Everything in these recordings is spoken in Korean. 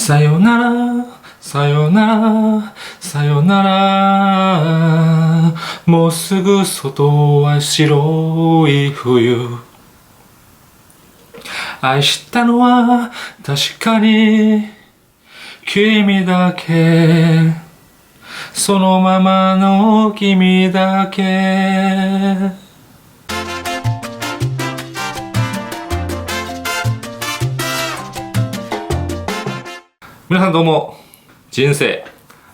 さよならさよならさよならもうすぐ外は白い冬愛したのは確かに君だけそのままの君だけ皆さんどうも人生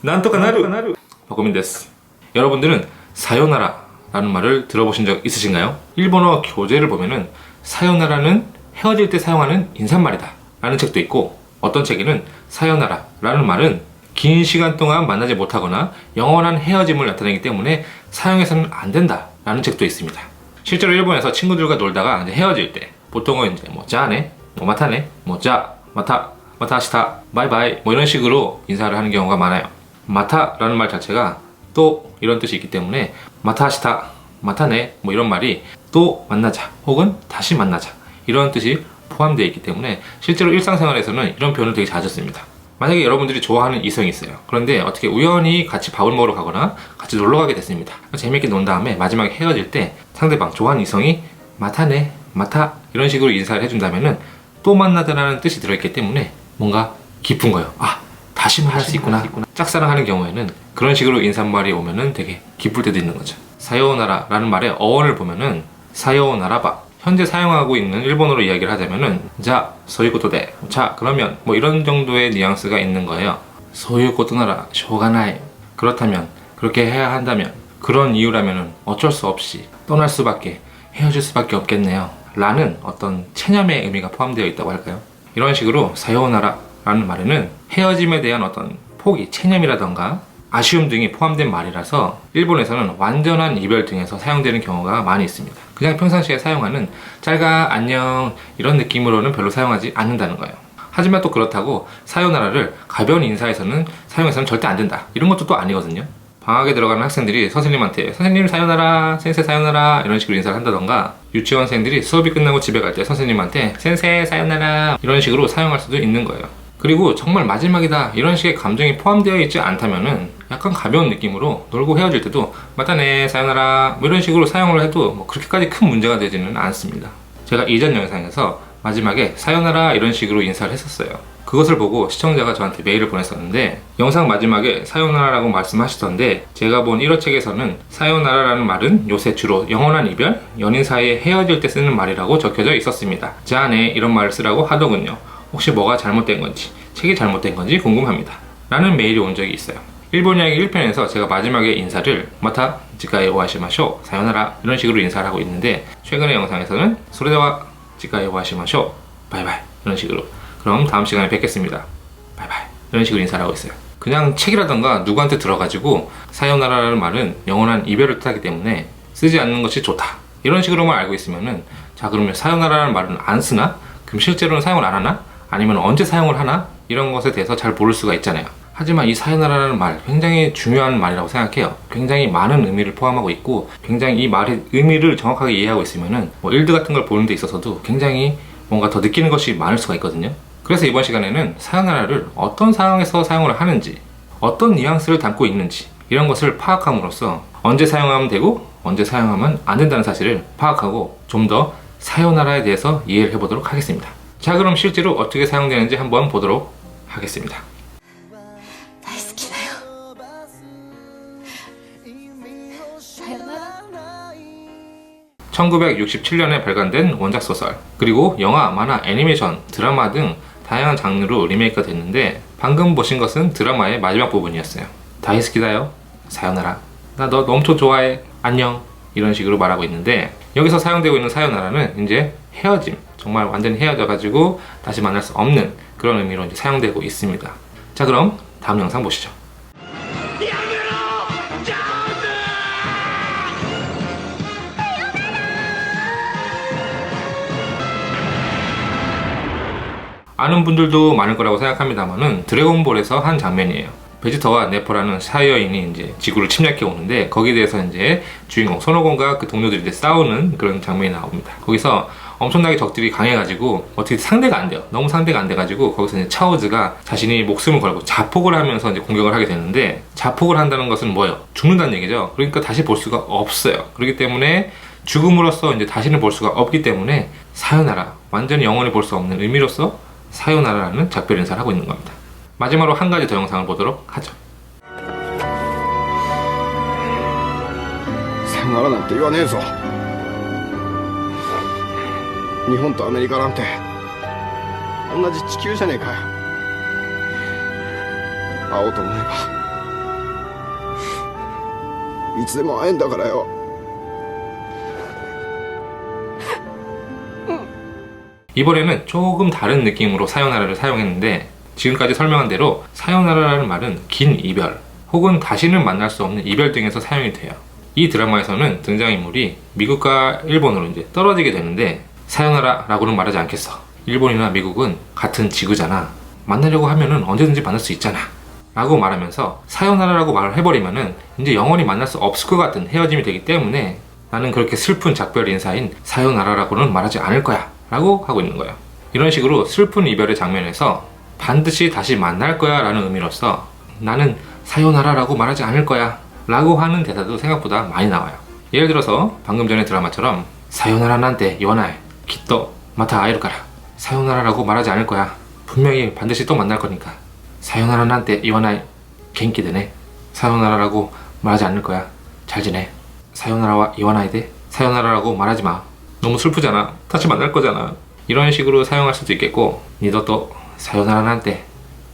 なんとかなる박고민です. 여러분들은 사요나라라는 말을 들어보신 적 있으신가요? 일본어 교재를 보면은 사요나라는 헤어질 때 사용하는 인사말이다 라는 책도 있고 어떤 책에는 사요나라라는 말은 긴 시간 동안 만나지 못하거나 영원한 헤어짐을 나타내기 때문에 사용해서는 안 된다 라는 책도 있습니다. 실제로 일본에서 친구들과 놀다가 이제 헤어질 때 보통은 이제 뭐 짜네, 뭐 마타네, 뭐 짜, 마타, 마타시타, 바이바이 뭐 이런 식으로 인사를 하는 경우가 많아요. 마타라는 말 자체가 또 이런 뜻이 있기 때문에 마타시타, 마타네 뭐 이런 말이 또 만나자 혹은 다시 만나자 이런 뜻이 포함되어 있기 때문에 실제로 일상생활에서는 이런 표현을 되게 자주 씁니다. 만약에 여러분들이 좋아하는 이성이 있어요. 그런데 어떻게 우연히 같이 밥을 먹으러 가거나 같이 놀러 가게 됐습니다. 재밌게 논 다음에 마지막에 헤어질 때 상대방 좋아하는 이성이 마타네, 마타 이런 식으로 인사를 해준다면은 또 만나다라는 뜻이 들어있기 때문에 뭔가 기쁜 거예요. 아, 다시 만날 수 있구나. 짝사랑하는 경우에는 그런 식으로 인사말이 오면은 되게 기쁠 때도 있는 거죠. 사요나라라는 말의 어원을 보면은 사요나라바 현재 사용하고 있는 일본어로 이야기를 하자면은 자, 소유고토데 자, 그러면 뭐 이런 정도의 뉘앙스가 있는 거예요. 소유고토나라 쇼가나이 그렇다면 그렇게 해야 한다면 그런 이유라면은 어쩔 수 없이 떠날 수밖에 헤어질 수밖에 없겠네요 라는 어떤 체념의 의미가 포함되어 있다고 할까요? 이런 식으로 사요나라라는 말에는 헤어짐에 대한 어떤 포기, 체념이라던가 아쉬움 등이 포함된 말이라서 일본에서는 완전한 이별 등에서 사용되는 경우가 많이 있습니다. 그냥 평상시에 사용하는 짤가, 안녕 이런 느낌으로는 별로 사용하지 않는다는 거예요. 하지만 또 그렇다고 사요나라를 가벼운 인사에서는 사용해서는 절대 안 된다 이런 것도 또 아니거든요. 방학에 들어가는 학생들이 선생님한테 선생님 사요나라, 센세 사요나라 이런 식으로 인사를 한다던가 유치원생들이 수업이 끝나고 집에 갈 때 선생님한테 센세 사요나라 이런 식으로 사용할 수도 있는 거예요. 그리고 정말 마지막이다 이런 식의 감정이 포함되어 있지 않다면은 약간 가벼운 느낌으로 놀고 헤어질 때도 마타네 사요나라 뭐 이런 식으로 사용을 해도 뭐 그렇게까지 큰 문제가 되지는 않습니다. 제가 이전 영상에서 마지막에 사요나라 이런 식으로 인사를 했었어요. 그것을 보고 시청자가 저한테 메일을 보냈었는데 영상 마지막에 사요나라라고 말씀하시던데 제가 본 1화 책에서는 사요나라라는 말은 요새 주로 영원한 이별, 연인 사이에 헤어질 때 쓰는 말이라고 적혀져 있었습니다. 자네 이런 말을 쓰라고 하더군요. 혹시 뭐가 잘못된 건지 책이 잘못된 건지 궁금합니다 라는 메일이 온 적이 있어요. 일본 이야기 1편에서 제가 마지막에 인사를 마타 지카에 오하시마쇼 사요나라 이런 식으로 인사를 하고 있는데 최근의 영상에서는 소레데와 지카에 오하시마쇼 바이바이 이런 식으로 그럼 다음 시간에 뵙겠습니다 바이바이 이런 식으로 인사를 하고 있어요. 그냥 책이라던가 누구한테 들어가지고 사요나라라는 말은 영원한 이별을 뜻하기 때문에 쓰지 않는 것이 좋다 이런 식으로만 알고 있으면은 자 그러면 사요나라라는 말은 안 쓰나? 그럼 실제로는 사용을 안 하나? 아니면 언제 사용을 하나? 이런 것에 대해서 잘 모를 수가 있잖아요. 하지만 이 사요나라라는 말 굉장히 중요한 말이라고 생각해요. 굉장히 많은 의미를 포함하고 있고 굉장히 이 말의 의미를 정확하게 이해하고 있으면은 뭐 일드 같은 걸 보는 데 있어서도 굉장히 뭔가 더 느끼는 것이 많을 수가 있거든요. 그래서 이번 시간에는 사요나라를 어떤 상황에서 사용을 하는지 어떤 뉘앙스를 담고 있는지 이런 것을 파악함으로써 언제 사용하면 되고 언제 사용하면 안 된다는 사실을 파악하고 좀 더 사요나라에 대해서 이해를 해보도록 하겠습니다. 자 그럼 실제로 어떻게 사용되는지 한번 보도록 하겠습니다. 1967년에 발간된 원작 소설 그리고 영화, 만화, 애니메이션, 드라마 등 다양한 장르로 리메이크가 됐는데 방금 보신 것은 드라마의 마지막 부분이었어요. 다이스키다요 사요나라 나 너 엄청 좋아해 안녕 이런 식으로 말하고 있는데 여기서 사용되고 있는 사요나라는 이제 헤어짐 정말 완전히 헤어져가지고 다시 만날 수 없는 그런 의미로 이제 사용되고 있습니다. 자 그럼 다음 영상 보시죠. 아는 분들도 많을 거라고 생각합니다만은 드래곤볼에서 한 장면이에요. 베지터와 네포라는 사이어인이 이제 지구를 침략해 오는데 거기에 대해서 이제 주인공 손오공과 그 동료들이 이제 싸우는 그런 장면이 나옵니다. 거기서 엄청나게 적들이 강해가지고 어떻게 상대가 안 돼요. 너무 상대가 안 돼가지고 거기서 이제 차오즈가 자신이 목숨을 걸고 자폭을 하면서 이제 공격을 하게 되는데, 자폭을 한다는 것은 뭐예요? 죽는다는 얘기죠. 그러니까 다시 볼 수가 없어요. 그렇기 때문에 죽음으로써 이제 다시는 볼 수가 없기 때문에 사요나라, 완전히 영원히 볼 수 없는 의미로서 사요나라라는 작별 인사를 하고 있는 겁니다. 마지막으로 한 가지 더 영상을 보도록 하죠. さよならなんて言わねえぞ。日本とアメリカなんて同じ地球じゃねえかよ。会おうと思えばいつでも会えんだからよ。 이번에는 조금 다른 느낌으로 사요나라를 사용했는데, 지금까지 설명한 대로 사요나라라는 말은 긴 이별 혹은 다시는 만날 수 없는 이별 등에서 사용이 돼요. 이 드라마에서는 등장인물이 미국과 일본으로 이제 떨어지게 되는데, 사요나라라고는 말하지 않겠어. 일본이나 미국은 같은 지구잖아. 만나려고 하면은 언제든지 만날 수 있잖아. 라고 말하면서 사요나라라고 말을 해버리면은 이제 영원히 만날 수 없을 것 같은 헤어짐이 되기 때문에 나는 그렇게 슬픈 작별 인사인 사요나라라고는 말하지 않을 거야 라고 하고 있는 거예요. 이런 식으로 슬픈 이별의 장면에서 반드시 다시 만날 거야 라는 의미로서 나는 사요나라라고 말하지 않을 거야 라고 하는 대사도 생각보다 많이 나와요. 예를 들어서 방금 전에 드라마처럼 사요나라 난테 요나에 기또 마타 아이루카라, 사요나라라고 말하지 않을 거야, 분명히 반드시 또 만날 거니까, 사요나라 난테 요나에 겐키되네, 사요나라라고 말하지 않을 거야, 잘 지내, 사요나라와 이와나이데, 사요나라라고 말하지 마, 너무 슬프잖아, 다시 만날 거잖아. 이런 식으로 사용할 수도 있겠고, 니도또 사요나라 난테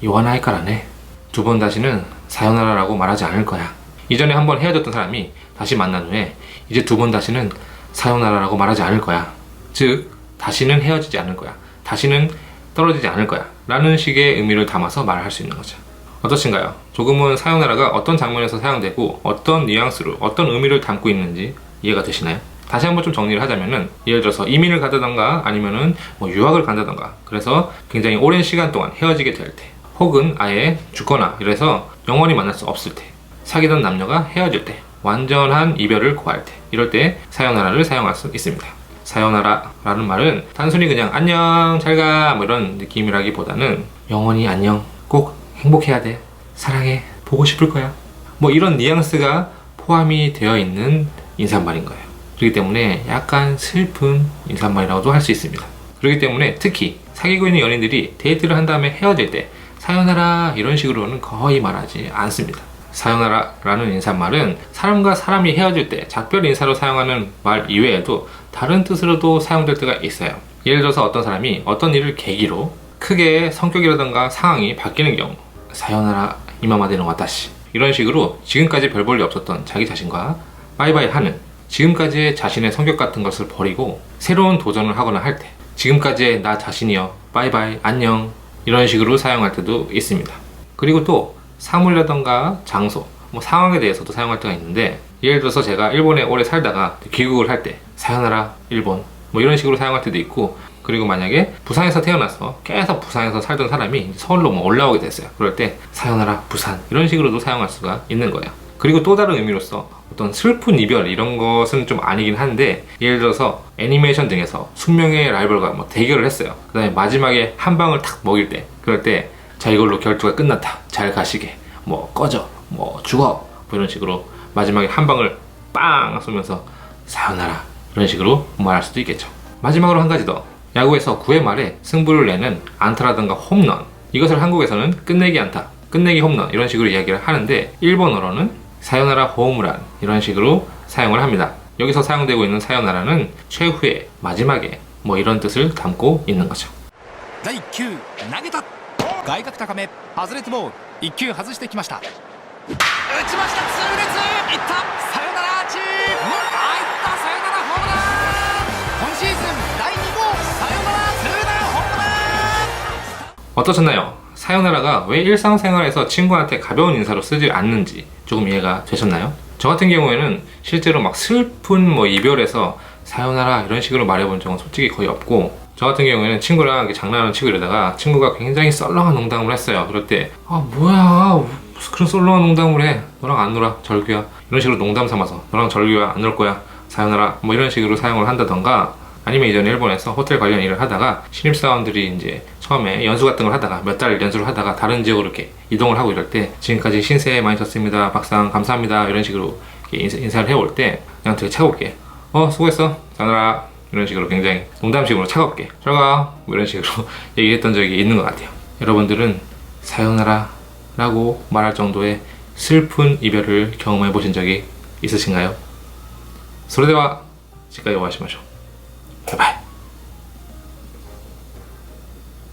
이와나이카라네, 두 번 다시는 사요나라라고 말하지 않을 거야. 이전에 한번 헤어졌던 사람이 다시 만난 후에 이제 두 번 다시는 사요나라라고 말하지 않을 거야. 즉 다시는 헤어지지 않을 거야, 다시는 떨어지지 않을 거야 라는 식의 의미를 담아서 말을 할 수 있는 거죠. 어떠신가요? 조금은 사요나라가 어떤 장면에서 사용되고 어떤 뉘앙스로 어떤 의미를 담고 있는지 이해가 되시나요? 다시 한번 좀 정리를 하자면은, 예를 들어서 이민을 가다던가 아니면은 뭐 유학을 간다던가, 그래서 굉장히 오랜 시간 동안 헤어지게 될 때, 혹은 아예 죽거나 이래서 영원히 만날 수 없을 때, 사귀던 남녀가 헤어질 때, 완전한 이별을 고할 때, 이럴 때 사요나라를 사용할 수 있습니다. 사요나라라는 말은 단순히 그냥 안녕 잘가 뭐 이런 느낌이라기보다는 영원히 안녕, 꼭 행복해야 돼, 사랑해, 보고 싶을 거야, 뭐 이런 뉘앙스가 포함이 되어 있는 인사말인 거예요. 그렇기 때문에 약간 슬픈 인사말이라고도 할 수 있습니다. 그렇기 때문에 특히 사귀고 있는 연인들이 데이트를 한 다음에 헤어질 때 사요나라 이런 식으로는 거의 말하지 않습니다. 사요나라라는 인사말은 사람과 사람이 헤어질 때 작별 인사로 사용하는 말 이외에도 다른 뜻으로도 사용될 때가 있어요. 예를 들어서 어떤 사람이 어떤 일을 계기로 크게 성격이라던가 상황이 바뀌는 경우, 사요나라 이마마데노 와타시, 이런 식으로 지금까지 별 볼 일 없었던 자기 자신과 바이바이 하는, 지금까지의 자신의 성격 같은 것을 버리고 새로운 도전을 하거나 할 때, 지금까지의 나 자신이여 바이바이 안녕, 이런 식으로 사용할 때도 있습니다. 그리고 또 사물이라던가 장소, 뭐 상황에 대해서도 사용할 때가 있는데, 예를 들어서 제가 일본에 오래 살다가 귀국을 할 때 사요나라 일본 뭐 이런 식으로 사용할 때도 있고, 그리고 만약에 부산에서 태어나서 계속 부산에서 살던 사람이 서울로 뭐 올라오게 됐어요. 그럴 때 사요나라 부산 이런 식으로도 사용할 수가 있는 거예요. 그리고 또 다른 의미로서 어떤 슬픈 이별 이런 것은 좀 아니긴 한데, 예를 들어서 애니메이션 등에서 숙명의 라이벌과 뭐 대결을 했어요. 그 다음에 마지막에 한 방을 탁 먹일 때, 그럴 때 자 이걸로 결투가 끝났다, 잘 가시게, 뭐 꺼져, 뭐 죽어, 뭐 이런 식으로 마지막에 한 방을 빵 쏘면서 사요나라 이런 식으로 말할 수도 있겠죠. 마지막으로 한 가지 더, 야구에서 9회 말에 승부를 내는 안타라든가 홈런, 이것을 한국에서는 끝내기 안타, 끝내기 홈런 이런 식으로 이야기를 하는데, 일본어로는 사요나라 홈런 이런 식으로 사용을 합니다. 여기서 사용되고 있는 사요나라는 최후의, 마지막에 뭐 이런 뜻을 담고 있는 거죠. 第1球投げた外角高め外れてボール1球外してきました打ちました痛烈いったサヨナラアーチ入ったサヨナラホームラン今シーズン第2号サヨナラツーランホームラン 어떠셨나요? 사요나라가 왜 일상생활에서 친구한테 가벼운 인사로 쓰지 않는지 조금 이해가 되셨나요? 저 같은 경우에는 실제로 막 슬픈 뭐 이별에서 사요나라 이런 식으로 말해본 적은 솔직히 거의 없고, 저 같은 경우에는 친구랑 장난을 치고 이러다가 친구가 굉장히 썰렁한 농담을 했어요. 그럴 때 뭐야 무슨 그런 썰렁한 농담을 해, 너랑 안 놀아 절규야, 이런 식으로 농담 삼아서 너랑 절규야 안 놀 거야 사요나라 뭐 이런 식으로 사용을 한다던가, 아니면 이전에 일본에서 호텔 관련 일을 하다가 신입사원들이 이제 처음에 연수 같은 걸 하다가 몇 달 연수를 하다가 다른 지역으로 이렇게 이동을 하고 이럴 때 지금까지 신세 많이 졌습니다. 박상 감사합니다. 이런 식으로 이렇게 인사를 해올 때 그냥 되게 차갑게 수고했어. 자느라 이런 식으로 굉장히 농담식으로 차갑게 잘가 뭐 이런 식으로 얘기했던 적이 있는 것 같아요. 여러분들은 사요나라 라고 말할 정도의 슬픈 이별을 경험해 보신 적이 있으신가요? それでは次回お会いしましょう。バイバイ。